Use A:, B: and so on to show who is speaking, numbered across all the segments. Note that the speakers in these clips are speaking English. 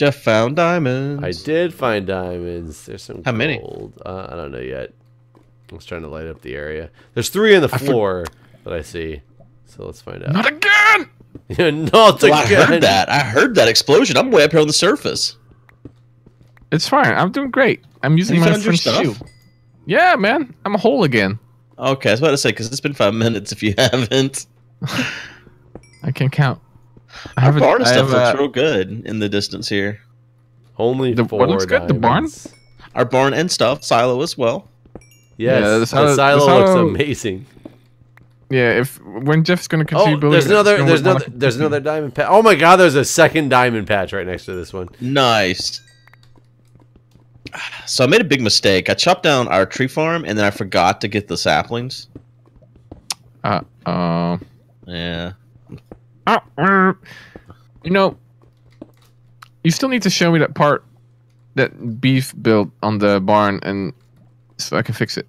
A: Jeff found diamonds.
B: I did find diamonds. There's some
A: How many?
B: gold. I don't know yet. I was trying to light up the area. There's 3 on the floor that I see. So let's find out.
C: Not again!
B: Not again!
A: I heard that. I heard that explosion. I'm way up here on the surface.
C: It's fine. I'm doing great. I'm using my
A: found your
C: friend's
A: stuff?
C: shield. Yeah, man. I'm a whole again.
A: Okay, I was about to say, because it's been 5 minutes if you haven't.
C: I can't count.
A: Our barn stuff looks real good in the distance here.
B: Only
C: The-
B: 4
C: what looks good? The barn?
B: diamonds.
A: Our barn and stuff, silo as well.
B: Yes,
C: Yeah,
B: the silo looks amazing.
C: Yeah, when Jeff's gonna continue
B: Oh,
C: building,
B: there's another diamond patch. Oh my god, there's a second diamond patch right next to this one.
A: Nice. So I made a big mistake. I chopped down our tree farm, and then I forgot to get the saplings. Yeah.
C: You know, you still need to show me that part that Beef built on the barn, and so I can fix it.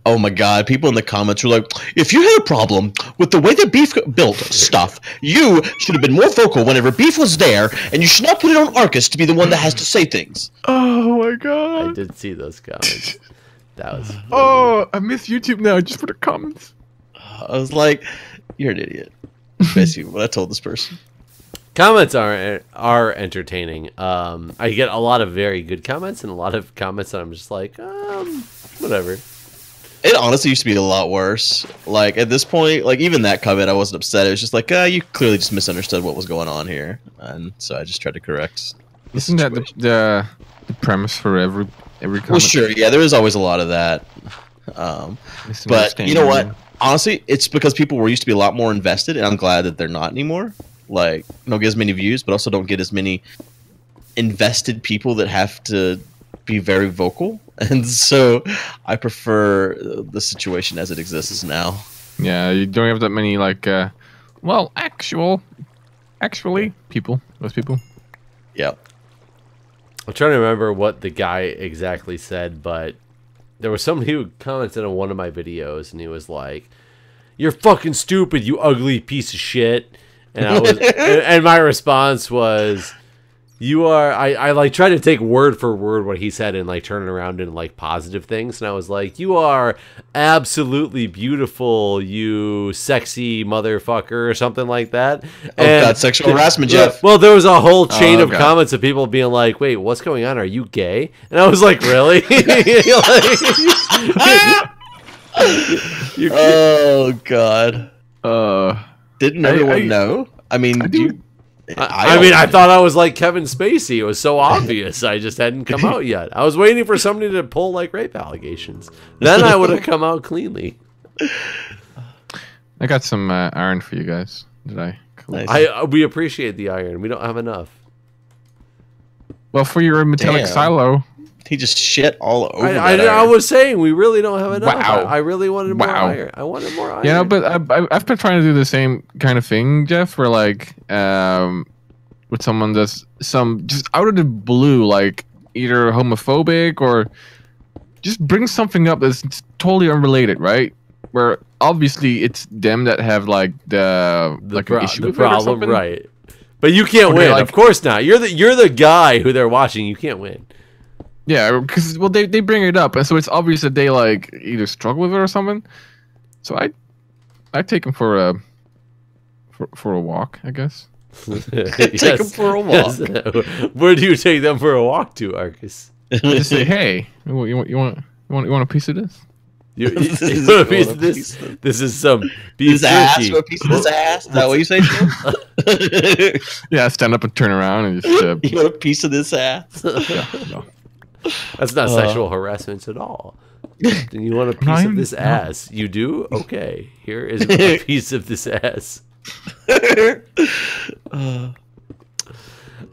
A: Oh my god, people in the comments were like, if you had a problem with the way that Beef built stuff, you should have been more vocal whenever Beef was there, and you should not put it on Arcus to be the one that has to say things.
C: Oh my god.
B: I did see those comments. That was funny.
C: Oh, I miss YouTube now just for the comments.
A: I was like, you're an idiot. Basically what I told this person.
B: Comments are entertaining. I get a lot of very good comments and a lot of comments that I'm just like, whatever.
A: It honestly used to be a lot worse. Like, at this point, like, even that comment, I wasn't upset. It was just like, you clearly just misunderstood what was going on here. And so I just tried to correct the
C: Isn't that
A: situation.
C: the premise for every comment?
A: Well, sure, yeah, there is always a lot of that. But you know what? Honestly, it's because people were used to be a lot more invested, and I'm glad that they're not anymore. Like, don't get as many views, but also don't get as many invested people that have to be very vocal. And so I prefer the situation as it exists now.
C: Yeah, you don't have that many, like, well, actually, people, those people.
A: Yeah.
B: I'm trying to remember what the guy exactly said, but there was somebody who commented on one of my videos, and he was like, "You're fucking stupid, you ugly piece of shit." And I was, and my response was, "You are." I like tried to take word for word what he said and like turn it around into like positive things, and I was like, "You are absolutely beautiful, you sexy motherfucker," or something like that.
A: Oh god, sexual harassment, Jeff.
B: Well, there was a whole chain of
C: God.
B: comments of people being like, "Wait, what's going on? Are you gay?" And I was like, "Really?"
A: Oh god. Didn't
C: I-
A: everyone know? I mean,
C: I do-
B: I mean, I thought I was like Kevin Spacey. It was so obvious. I just hadn't come out yet. I was waiting for somebody to pull like rape allegations. Then I would have come out cleanly.
C: I got some iron for you guys. Did I? Cool.
A: Nice.
B: We appreciate the iron. We don't have enough.
C: Well, for your metallic
A: Damn.
C: silo.
A: He just shit all over that
B: I
A: iron.
B: was saying we really don't have enough.
C: Wow.
B: I really wanted more
C: Wow.
B: iron. I wanted more iron.
C: Yeah, but I've been trying to do the same kind of thing, Jeff, where like with someone that's just out of the blue, like either homophobic or just bring something up that's totally unrelated, right? Where obviously it's them that have like an issue
B: the
C: with it or
B: problem,
C: something.
B: right? But you can't
C: Or they're
B: win.
C: like-
B: Of course not. You're the guy who they're watching. You can't win.
C: Yeah, because well they bring it up, and so it's obvious that they like either struggle with it or something. So I take them for a walk, I guess.
A: Take him for a walk.
B: Yes. Where do you take them for a walk to, Arcus?
C: Just say, hey, you want a piece of this?
B: You want a piece of this? This is some beef
A: This ass,
B: jerky.
A: or a piece of this ass? Is that what you say, Joe?
C: Yeah, stand up and turn around and just.
A: You want a piece of this ass?
C: No.
B: That's not sexual harassment at all. And you want a piece of this ass? You do? Okay. Here is a piece of this ass.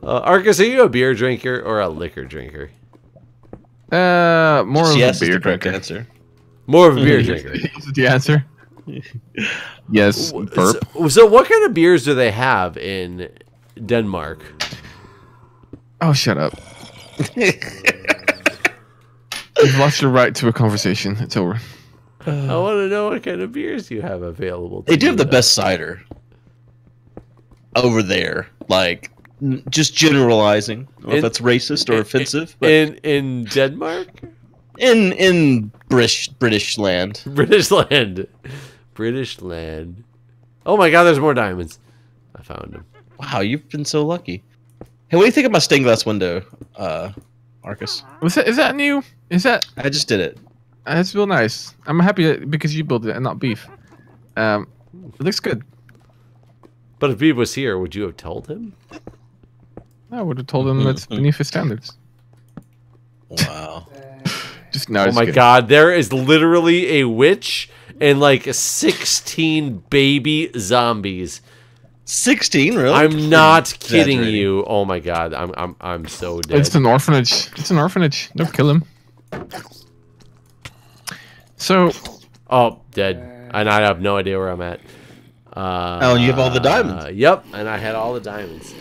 B: Arcus, are you a beer drinker or a liquor drinker?
C: More of
A: Yes,
C: a
A: is
C: beer
A: the correct
C: drinker.
A: answer.
B: More of a beer drinker.
C: Is the answer? Yes. Burp.
B: So what kind of beers do they have in Denmark?
C: Oh, shut up. You've lost your right to a conversation. It's over.
B: I want to know what kind of beers you have available.
A: They do
B: you
A: have the
B: now.
A: best cider over there. Like, just generalizing. I don't know if that's racist or offensive. But
B: in Denmark?
A: In British land.
B: British land. British land. Oh my god, there's more diamonds. I found them.
A: Wow, you've been so lucky. Hey, what do you think of my stained glass window, Marcus?
C: Is that new? Is that?
A: I just did it.
C: It's real nice. I'm happy because you built it and not beef. It looks good.
B: But if Beef was here, would you have told him?
C: I would have told him it's beneath his standards.
A: Wow.
C: Just no.
B: Oh my god, there is literally a witch and like 16 baby zombies.
A: 16, really?
B: I'm not kidding you. Oh my god, I'm so dead.
C: It's an orphanage. It's an orphanage. Don't kill him. So.
B: Oh, dead. And I have no idea where I'm at.
A: Oh, you have all the diamonds.
B: Yep, and I had all the diamonds.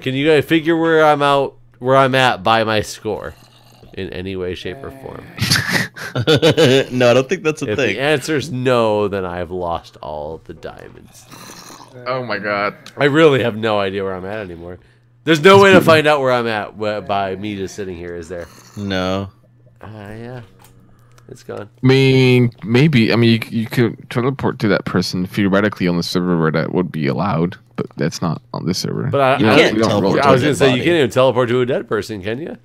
B: Can you guys figure where I'm at by my score, in any way, shape, or form?
A: No, I don't think that's a
B: if
A: thing.
B: the answer's no, then I've lost all the diamonds.
C: Oh my god.
B: I really have no idea where I'm at anymore. There's no way to find out where I'm at by me just sitting here, is there?
A: No.
B: Yeah. It's gone.
C: I mean, maybe. I mean, you could teleport to that person theoretically on the server where that would be allowed, but that's not on this server.
B: But I was going to say, you can't even teleport to a dead person, can you?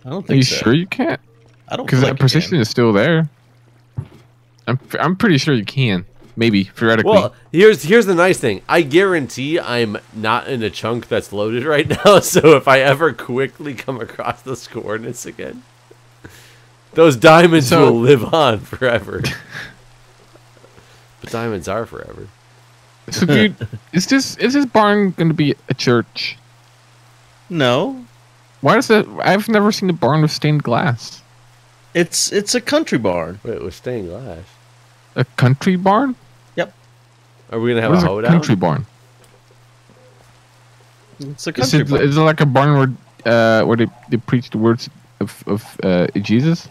A: I don't think so.
C: Are you sure you can't?
A: I don't
C: because that position is still there. I'm pretty sure you can. Maybe theoretically.
B: Well, here's the nice thing. I guarantee I'm not in a chunk that's loaded right now. So if I ever quickly come across those coordinates again, those diamonds will live on forever. But diamonds are forever.
C: So, dude, is this barn going to be a church?
A: No.
C: Why is that? I've never seen a barn with stained glass.
A: It's a country barn.
B: Wait, with stained glass?
C: A country barn?
A: Yep.
B: Are we gonna have a hoedown?
C: Country barn.
A: It's a country barn.
C: Is it like a barn where they preach the words of Jesus?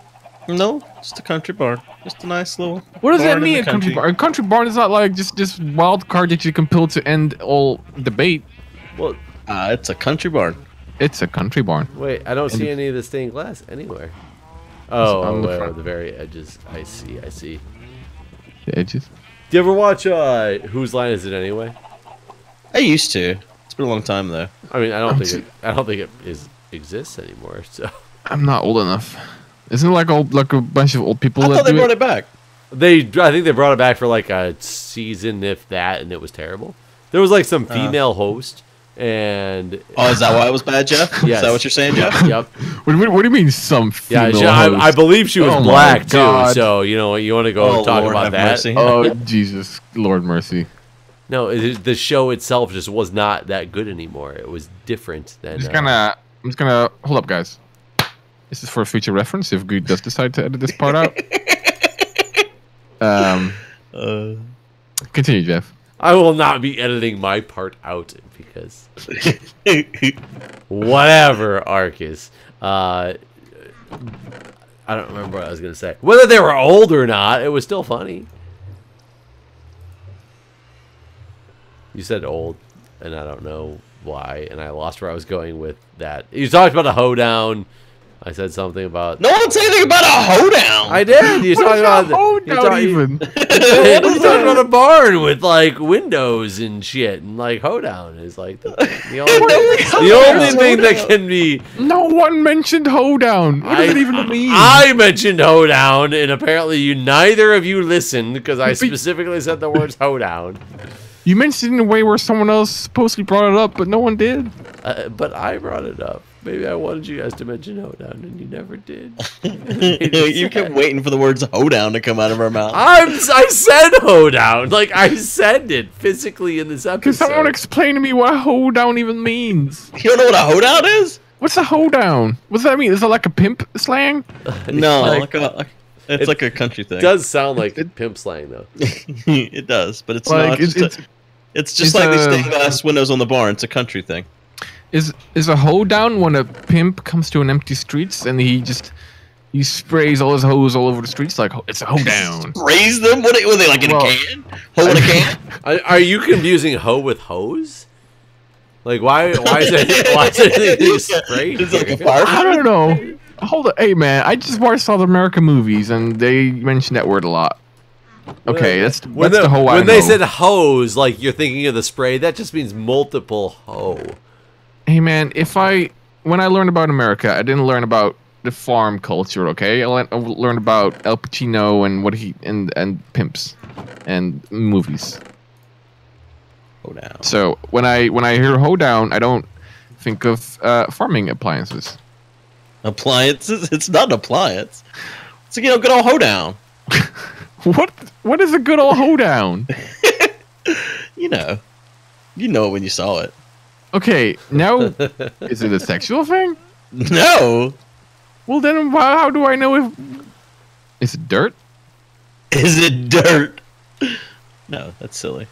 A: No, just a country barn. Just a nice little.
C: What does that mean? A country barn? A country barn is not like just wild card that you can pull to end all debate.
A: Well, it's a country barn.
C: It's a country barn.
B: Wait, I don't see any of the stained glass anywhere. Oh, the very edges. I see.
C: The edges.
B: Do you ever watch Whose Line Is It Anyway?
A: I used to. It's been a long time though.
B: I mean, I don't think it exists anymore. So
C: I'm not old enough. Isn't it like a bunch of old people?
A: I thought they brought it back.
B: I think they brought it back for like a season, if that, and it was terrible. There was like some female host, and
A: is that why it was bad, Jeff?
B: Yes.
A: Is that what you're saying, Jeff?
B: Yep.
C: What do you mean some female host?
B: I believe she was black too. So you want to go talk
A: Lord,
B: about that?
A: Mercy.
C: Oh Jesus, Lord mercy.
B: No, the show itself just was not that good anymore. It was different than.
C: I'm just gonna hold up, guys. This is for future reference if Guude does decide to edit this part out. Continue, Jeff.
B: I will not be editing my part out because whatever, Arcus. I don't remember what I was gonna say. Whether they were old or not, it was still funny. You said old, and I don't know why, and I lost where I was going with that. You talked about a hoedown. I said something about.
A: No one said anything about a hoedown.
B: I did. You talked about
C: hoedown even.
B: You talked about a barn with like windows and shit, and like hoedown is like the only thing that can be.
C: No one mentioned hoedown. What does it even mean?
B: I mentioned hoedown, and apparently neither of you listened because I specifically said the words hoedown.
C: You mentioned it in a way where someone else supposedly brought it up, but no one did.
B: But I brought it up. Maybe I wanted you guys to mention hoedown, and you never did.
A: You kept waiting for the words hoedown to come out of our mouth.
B: I said hoedown. Like, I said it physically in this episode.
C: Can someone explain to me what hoedown even means?
A: You don't know what a hoedown is?
C: What's a hoedown? What's that mean? Is it like a pimp slang?
A: No, it's like a country thing.
B: It does sound like pimp slang, though.
A: It does, but it's
C: like,
A: not. It's just like the stained glass windows on the barn. It's a country thing.
C: Is a hoedown when a pimp comes to an empty streets and he sprays all his hoes all over the streets like it's a hoedown?
A: Sprays them? What were they like in a can? Hoe in a can?
B: Are you confusing hoe with hose? Like, why is it sprayed?
A: It's like a fire.
C: I don't know. Hold on. Hey, man. I just watched South American movies, and they mentioned that word a lot. Okay, that's the whole.
B: When they said hose, like you're thinking of the spray, that just means multiple hoe.
C: Hey, man. When I learned about America, I didn't learn about the farm culture. Okay, I learned about Al Pacino and what he and pimps and movies.
A: Hoedown.
C: So when I hear hoedown, I don't think of farming appliances.
A: Appliances? It's not an appliance. It's a good old hoedown.
C: What is a good old hoedown?
A: You know it when you saw it.
C: Okay, now is it a sexual thing?
A: No.
C: Well, then how do I know if is it dirt?
A: Is it dirt? No, that's silly.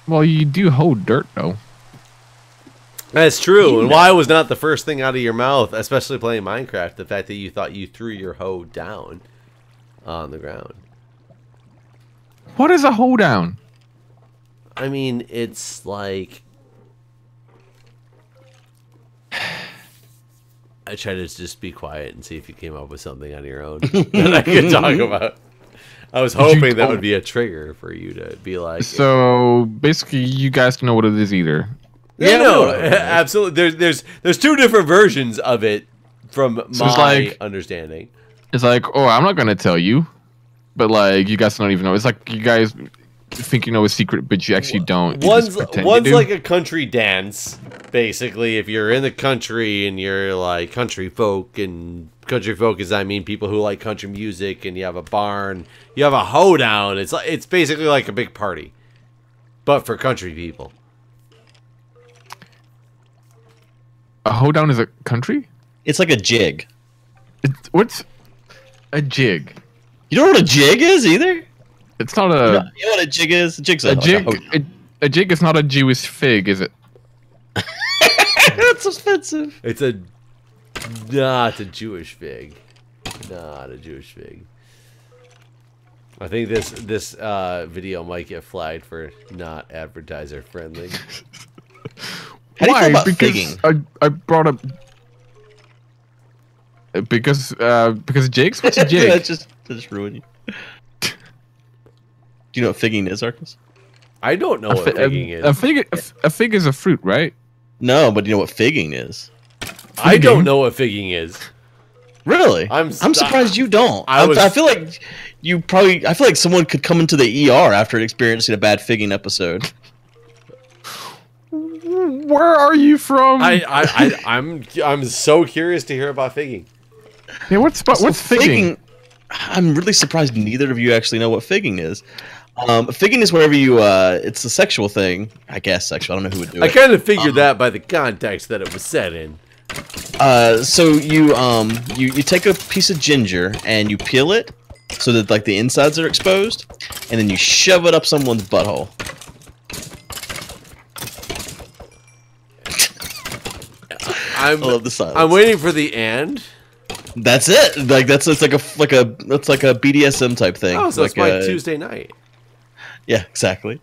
C: Well, you do hoe dirt though.
B: That's true. And why was not the first thing out of your mouth, especially playing Minecraft, the fact that you thought you threw your hoe down on the ground?
C: What is a hoedown?
B: I mean, it's like... I try to just be quiet and see if you came up with something on your own that I could talk about. I was hoping that would be a trigger for you to be like...
C: So, basically, you guys don't know what it is either.
B: Yeah, no, absolutely. There's two different versions of it from my understanding.
C: It's like, oh, I'm not going to tell you. But, like, you guys don't even know. It's like you guys think you know a secret, but you actually don't.
B: One's like a country dance, basically. If you're in the country and you're, like, country folk, and country folk is, I mean, people who like country music, and you have a barn, you have a hoedown. It's basically like a big party, but for country people.
C: A hoedown is a country?
A: It's like a jig.
C: What's a jig?
A: You don't know what a jig is either?
C: It's not a...
A: You know what a jig is? A
C: jig is not a Jewish fig, is it?
A: That's offensive.
B: It's not a Jewish fig. Not a Jewish fig. I think this video might get flagged for not advertiser friendly.
A: How do you feel about
C: because
A: figging?
C: I brought up because jigs. What's a jig?
A: That just ruined you. Do you know what figging is, Arcus?
B: I don't know what figging is.
C: A fig is a fruit, right?
A: No, but you know what figging is?
B: I don't know what figging is.
A: Really? I'm surprised you don't. I feel like you probably. I feel like someone could come into the ER after experiencing a bad figging episode.
C: Where are you from?
B: I'm so curious to hear about figging.
C: Yeah, what's figging?
A: I'm really surprised neither of you actually know what figging is. Figging is wherever you it's a sexual thing, I guess. Sexual. I don't know who would do it.
B: I kind of figured that by the context that it was set in.
A: So you take a piece of ginger and you peel it so that like the insides are exposed, and then you shove it up someone's butthole. I love the silence.
B: I'm waiting for the end.
A: That's it. Like that's like a BDSM type thing.
B: Oh, so
A: like
B: it's my Tuesday night.
A: Yeah, exactly.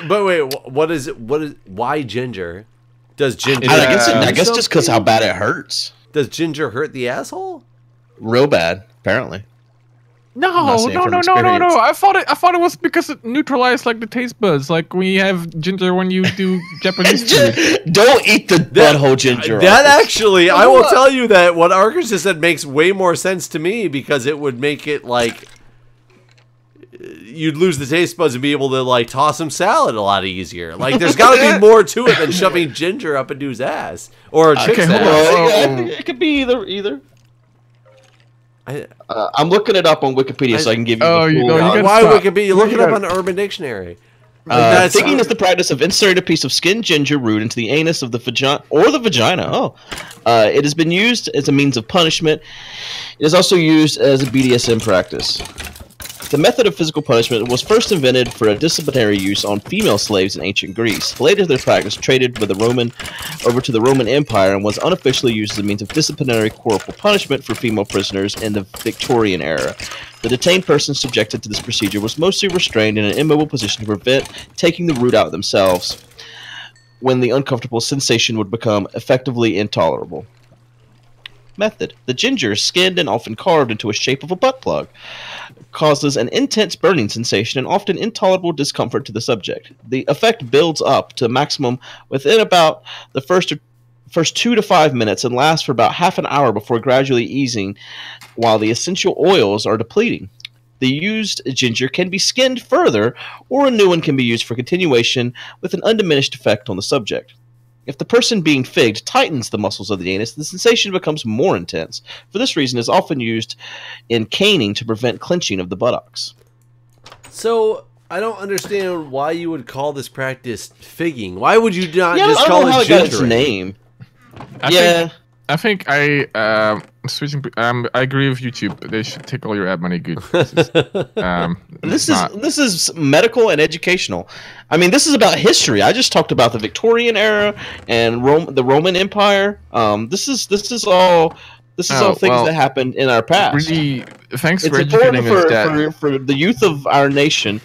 B: But wait, what is it? Why ginger? Does ginger?
A: I guess just because how bad it hurts.
B: Does ginger hurt the asshole?
A: Real bad, apparently.
C: No. I thought it was because it neutralized like the taste buds, like when you have ginger when you do Japanese food.
A: Don't eat the butthole ginger.
B: That actually, I will tell you that what Arcus just said makes way more sense to me, because it would make it like you'd lose the taste buds and be able to like toss some salad a lot easier. Like there's got to be more to it than shoving ginger up a dude's ass or a chick's ass.
A: It could be either. I'm looking it up on Wikipedia so I can give you the full...
B: Why Wikipedia? Look it up on the Urban Dictionary.
A: Figging is the practice of inserting a piece of skinned ginger root into the anus of the vagina or the vagina. It has been used as a means of punishment. It is also used as a BDSM practice. The method of physical punishment was first invented for a disciplinary use on female slaves in ancient Greece. Later, their practice traded with over to the Roman Empire and was unofficially used as a means of disciplinary corporal punishment for female prisoners in the Victorian era. The detained person subjected to this procedure was mostly restrained in an immobile position to prevent taking the root out themselves. when the uncomfortable sensation would become effectively intolerable. Method. The ginger is skinned and often carved into a shape of a butt plug. Causes an intense burning sensation and often intolerable discomfort to the subject. The effect builds up to maximum within about the first 2 to 5 minutes and lasts for about half an hour before gradually easing while the essential oils are depleting. The used ginger can be skinned further, or a new one can be used for continuation with an undiminished effect on the subject. If the person being figged tightens the muscles of the anus, the sensation becomes more intense. For this reason, it is often used in caning to prevent clenching of the buttocks.
B: So, I don't understand why you would call this practice figging. Why would you not just
A: I don't
B: call
A: know how
B: it
A: it got its
B: gingering?
A: name.
C: I think switching. I agree with YouTube. They should take all your ad money. Good.
A: This is medical and educational. I mean, this is about history. I just talked about the Victorian era and the Roman Empire. This is all things that happened in our past.
C: Really, thanks
A: It's
C: for
A: important
C: educating us that.
A: for the youth of our nation.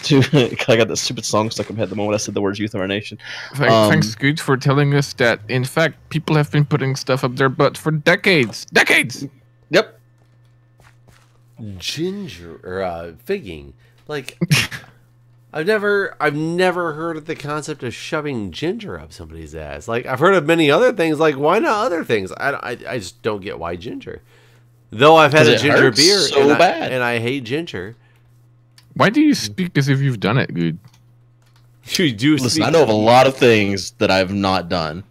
A: I got that stupid song stuck in my head the moment I said the words "youth of our nation."
C: Thanks, Guude, for telling us that. In fact, people have been putting stuff up their butt for decades. Decades.
A: Yep.
B: Ginger or figging, like I've never heard of the concept of shoving ginger up somebody's ass. Like I've heard of many other things. Like why not other things? I just don't get why ginger. Though I've had a ginger beer and I hate ginger.
C: Why do you speak as if you've done it, Guude?
B: You do.
A: Listen, I know of a lot of things that I've not done.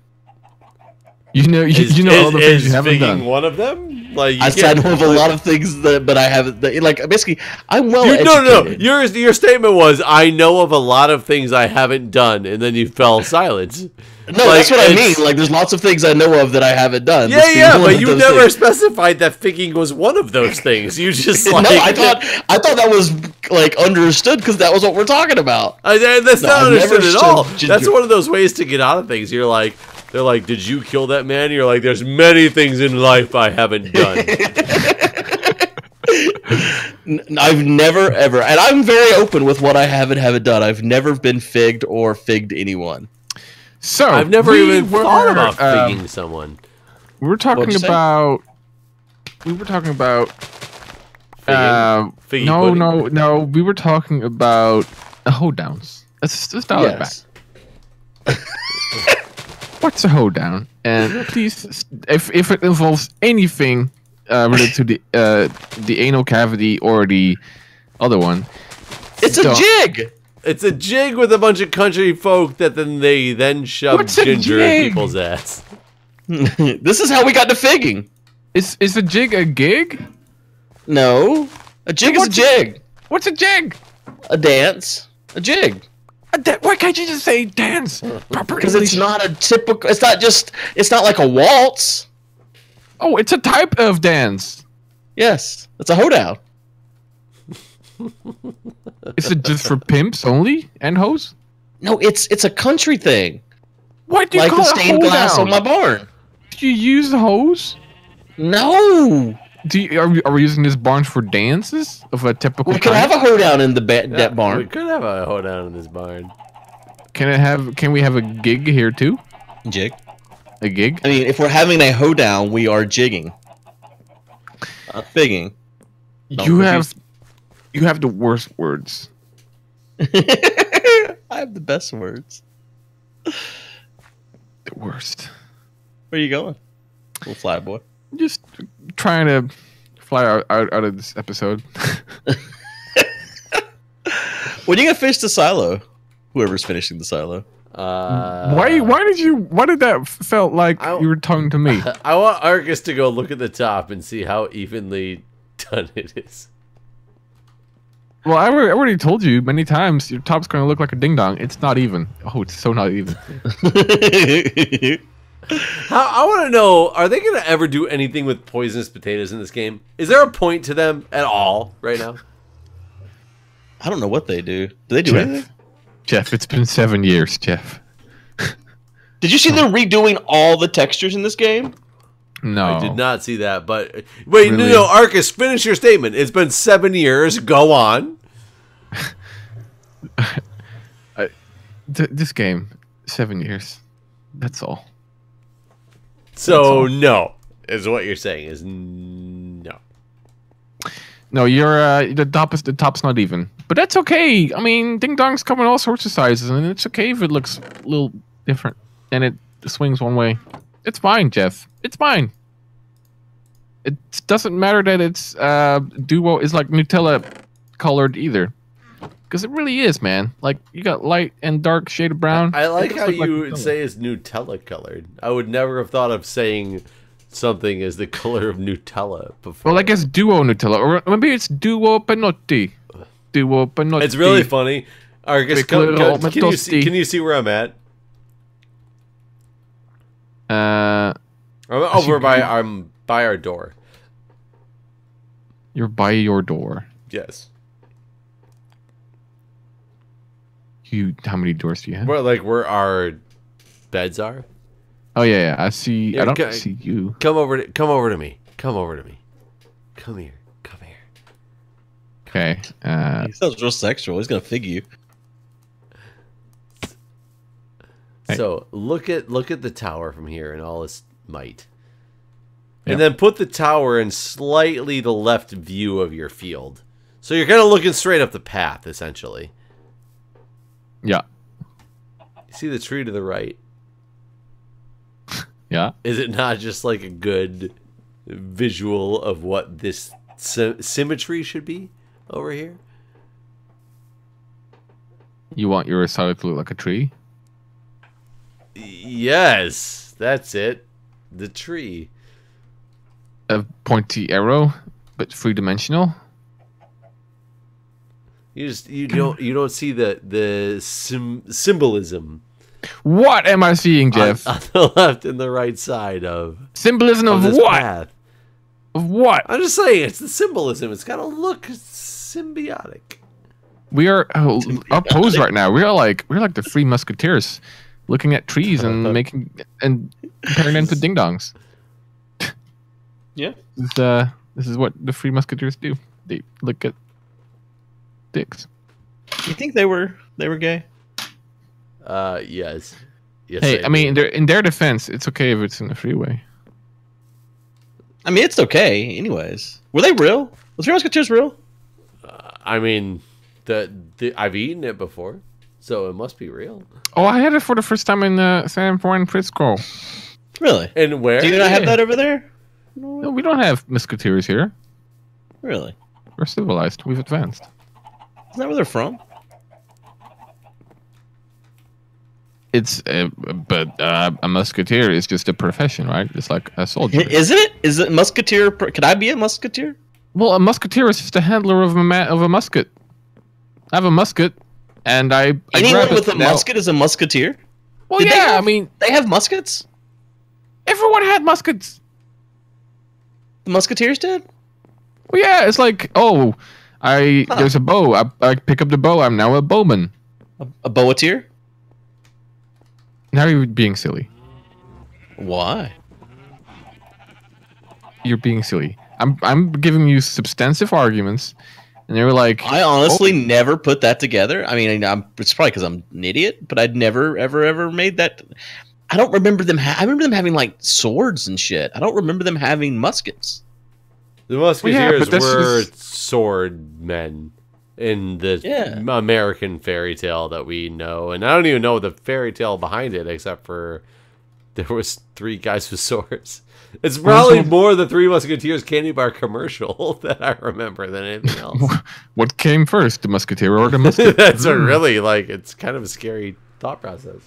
C: You know all the things you haven't done.
B: One of them, like
A: I know of a lot of things but I haven't. Like basically, I'm well educated.
B: No. Your statement was, "I know of a lot of things I haven't done," and then you fell silent.
A: No, that's what I mean. Like, there's lots of things I know of that I haven't done.
B: Yeah, but you never specified that figging was one of those things. You just like
A: no, I thought that was like understood because that was what we're talking about.
B: That's not understood at all. That's one of those ways to get out of things. You're like, they're like, "Did you kill that man?" You're like, "There's many things in life I haven't done."
A: I've never ever, and I'm very open with what I haven't done. I've never been figged or figged anyone.
C: So
B: I've never even thought about figging someone.
C: We were talking about. We were talking about.
B: Figgy
C: No. We were talking about hoedowns. Let's dial it back. What's a hoedown? And please, if it involves anything related to the anal cavity or the other one,
A: it's a jig.
B: It's a jig with a bunch of country folk that they shove ginger in people's ass.
A: This is how we got to figging.
C: Is a jig a gig?
A: No, a jig is a jig.
C: What's a jig?
A: A dance. A jig.
C: Why can't you just say dance?
A: Because it's not a typical. It's not like a waltz.
C: Oh, it's a type of dance.
A: Yes, it's a hoedown.
C: Is it just for pimps only and hoes?
A: No, it's a country thing.
C: Why do you call
A: the
C: it
A: stained glass on my barn?
C: Do you use hose?
A: No.
C: Are we using this barn for dances of a typical?
A: We could have a hoedown in that barn.
B: We could have a hoedown in this barn.
C: Can we have a gig here too?
A: Jig.
C: A gig?
A: I mean, if we're having a hoedown, we are jigging. Figging.
C: You have the worst words.
A: I have the best words.
C: The worst.
A: Where are you going, little fly boy?
C: Just trying to fly out of this episode.
A: When are you gonna finish the silo? Whoever's finishing the silo.
C: Why did that felt like you were talking to me?
B: I want Argus to go look at the top and see how evenly done it is.
C: Well, I already told you many times your top's going to look like a ding dong. It's not even. Oh, it's so not even.
B: I want to know, are they going to ever do anything with poisonous potatoes in this game? Is there a point to them at all right now?
A: I don't know what they do. Do they do anything?
C: Jeff, it's been 7 years, Jeff.
A: Did you see them redoing all the textures in this game?
C: No.
B: I did not see that, but... Wait, really? No, Arcus, finish your statement. It's been 7 years. Go on.
C: This game, 7 years. That's all.
B: So no, is what you're saying is no.
C: No, you're the top's not even. But that's okay. I mean, ding dongs come in all sorts of sizes, and it's okay if it looks a little different and it swings one way. It's fine, Jeff. It's fine. It doesn't matter that it's duo is like Nutella colored either. Because it really is, man. Like, you got light and dark shade of brown.
B: I like how you say it's Nutella colored. I would never have thought of saying something as the color of Nutella before.
C: Well, I guess duo Nutella. Or maybe it's duo panotti. Duo panotti.
B: It's really funny. Argus, can you see where I'm at? I'm over by our door.
C: You're by your door.
B: Yes.
C: How many doors do you have?
B: Where where our beds are?
C: Oh yeah. I see. Yeah, I don't see you.
B: Come over to me. Come over to me. Come here.
C: Okay.
A: He sounds real sexual. He's gonna fig you.
B: So look at the tower from here in all its might, and then put the tower in slightly the left view of your field. So you're kind of looking straight up the path, essentially.
C: Yeah.
B: You see the tree to the right?
C: Yeah.
B: Is it not just like a good visual of what this symmetry should be over here?
C: You want your side to look like a tree?
B: Yes, that's it. The tree.
C: A pointy arrow, but three-dimensional.
B: You don't see the symbolism.
C: What am I seeing, Jeff?
B: On the left and the right side of
C: symbolism of
B: this
C: what?
B: Path.
C: Of what?
B: I'm just saying it's the symbolism. It's got to look symbiotic.
C: We are opposed right now. We're like the Three Musketeers, looking at trees and comparing them to ding dongs.
A: Yeah.
C: This is what the Three Musketeers do. They look at dicks.
A: You think they were gay?
B: Yes.
C: Hey, I mean, in their defense, it's okay if it's in the freeway.
A: I mean, it's okay. Anyways, were they real? Was Three Musketeers real?
B: I mean, I've eaten it before, so it must be real.
C: Oh, I had it for the first time in San Francisco.
A: Really?
B: And where?
A: Do you not have that over there?
C: No, we don't have musketeers here.
A: Really?
C: We're civilized. We've advanced.
A: Isn't that where they're from?
C: It's but a musketeer is just a profession, right? It's like a soldier.
A: Isn't it? Is it musketeer? Could I be a musketeer?
C: Well, a musketeer is just a handler of a musket. I have a musket, and
A: anyone with a musket is a musketeer.
C: Well, I mean,
A: they have muskets.
C: Everyone had muskets.
A: The musketeers did.
C: Well, yeah, it's like, there's a bow. I pick up the bow. I'm now a bowman.
A: A boateer.
C: Now you're being silly.
A: Why?
C: You're being silly. I'm giving you substantive arguments, and they were like,
A: I honestly never put that together. I mean, it's probably because I'm an idiot, but I'd never ever made that. I don't remember them. I remember them having like swords and shit. I don't remember them having muskets.
B: The musketeers were sword men in the American fairy tale that we know, and I don't even know the fairy tale behind it, except for there was 3 guys with swords. It's probably more the Three Musketeers candy bar commercial that I remember than anything else.
C: What came first, the musketeer or the musket?
B: That's really it's kind of a scary thought process.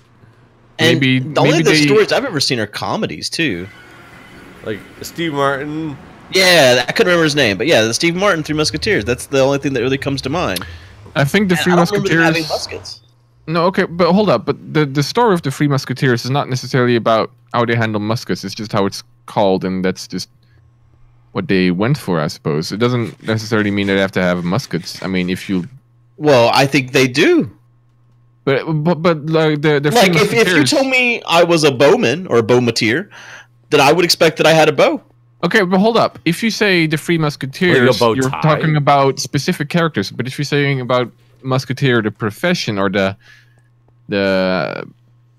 A: And only the stories I've ever seen are comedies too,
B: like Steve Martin.
A: Yeah, I couldn't remember his name, but yeah, the Steve Martin Three Musketeers. That's the only thing that really comes to mind.
C: I think the Three Musketeers
A: having muskets.
C: No, okay, but hold up. But the story of the Three Musketeers is not necessarily about how they handle muskets. It's just how it's called, and that's just what they went for, I suppose. It doesn't necessarily mean they have to have muskets. I mean, if you...
A: Well, I think they do.
C: But like the
A: like if you told me I was a bowman or a bowmateer, then I would expect that I had a bow.
C: Okay, but hold up. If you say the Three Musketeers, you're talking about specific characters. But if you're saying about Musketeer, the profession, or the the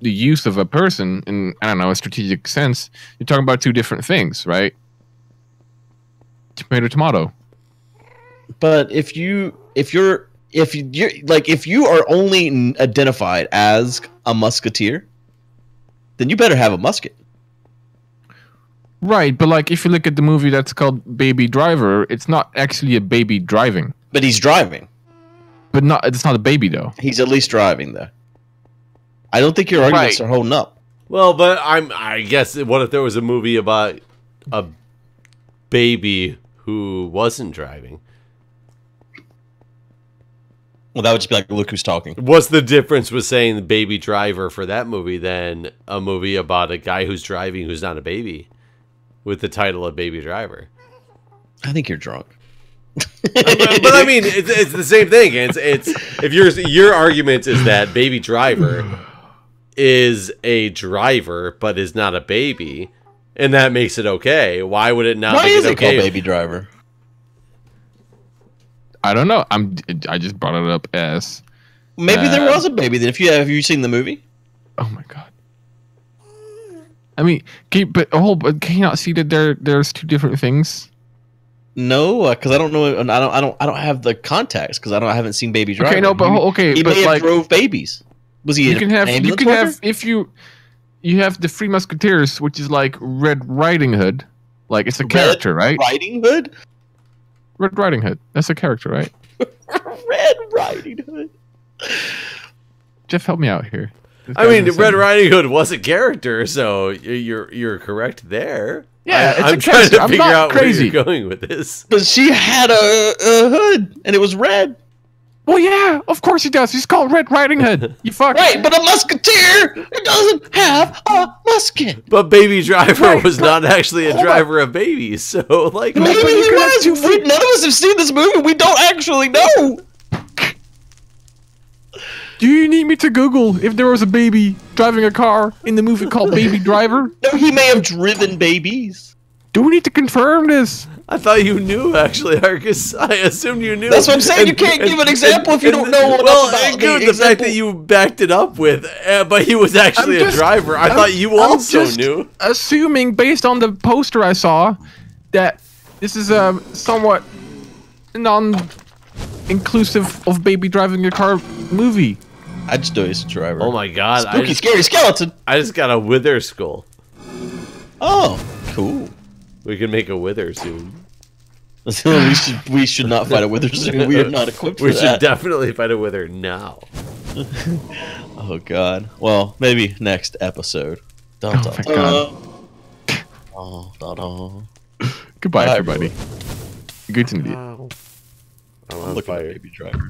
C: use of a person in, I don't know, a strategic sense, you're talking about two different things, right? Tomato, tomato.
A: But if you are only identified as a musketeer, then you better have a musket.
C: Right, but like if you look at the movie that's called Baby Driver, it's not actually a baby driving.
A: But he's driving.
C: But it's not a baby though.
A: He's at least driving though. I don't think your arguments are holding up.
B: Well, but I guess what if there was a movie about a baby who wasn't driving?
A: Well, that would just be like, look who's talking.
B: What's the difference with saying the Baby Driver for that movie than a movie about a guy who's driving who's not a baby with the title of Baby Driver?
A: I think you're drunk.
B: but I mean, it's the same thing. It's if your argument is that Baby Driver is a driver but is not a baby, and that makes it okay. Why would it not
A: Why
B: make
A: is
B: it okay?
A: Called Baby Driver?
C: I don't know. I just brought it up as
A: maybe there was a baby. Then have you seen the movie?
C: Oh my god. I mean, can you not see that there's two different things?
A: No, because I don't know. I don't have the context because I haven't seen Baby Driver.
C: Okay, no, but
A: he
C: but
A: may
C: like
A: have drove babies. Was he?
C: You can have if you have the Three Musketeers, which is like Red Riding Hood, like it's a character, right?
A: Riding Hood.
C: Red Riding Hood. That's a character, right?
A: Red Riding Hood.
C: Jeff, help me out here.
B: I mean, Red Riding Hood was a character, so you're correct there.
C: Yeah,
B: I'm trying to figure out where you're going with this.
A: But she had a hood, and it was red.
C: Well, yeah, of course he does. He's called Red Riding Hood. You fuck.
A: Right, but a musketeer doesn't have a musket.
B: But Baby Driver was not actually a driver of babies, so like
A: maybe he was. None of us have seen this movie. We don't actually know.
C: Do you need me to Google if there was a baby driving a car in the movie called Baby Driver?
A: No, he may have driven babies.
C: Do we need to confirm this?
B: I thought you knew, actually, Arcus. I assumed you knew.
A: That's what I'm saying. You can't give an example if you don't know enough about
B: the fact that you backed it up with, but he was actually a driver. I thought you also knew.
C: Assuming, based on the poster I saw, that this is a somewhat non-inclusive of baby driving a car movie.
A: I just know he's a driver.
B: Oh my god.
A: Spooky, scary skeleton.
B: I just got a wither skull.
A: Oh, cool.
B: We can make a wither soon.
A: we should not fight a wither soon. We are not equipped for that.
B: We should definitely fight a wither now.
A: Oh god. Well, maybe next episode. Dun, dun, dun. Oh, dun, dun.
C: Goodbye, everybody. Good to meet you.
B: I'm on fire.
A: Baby Driver.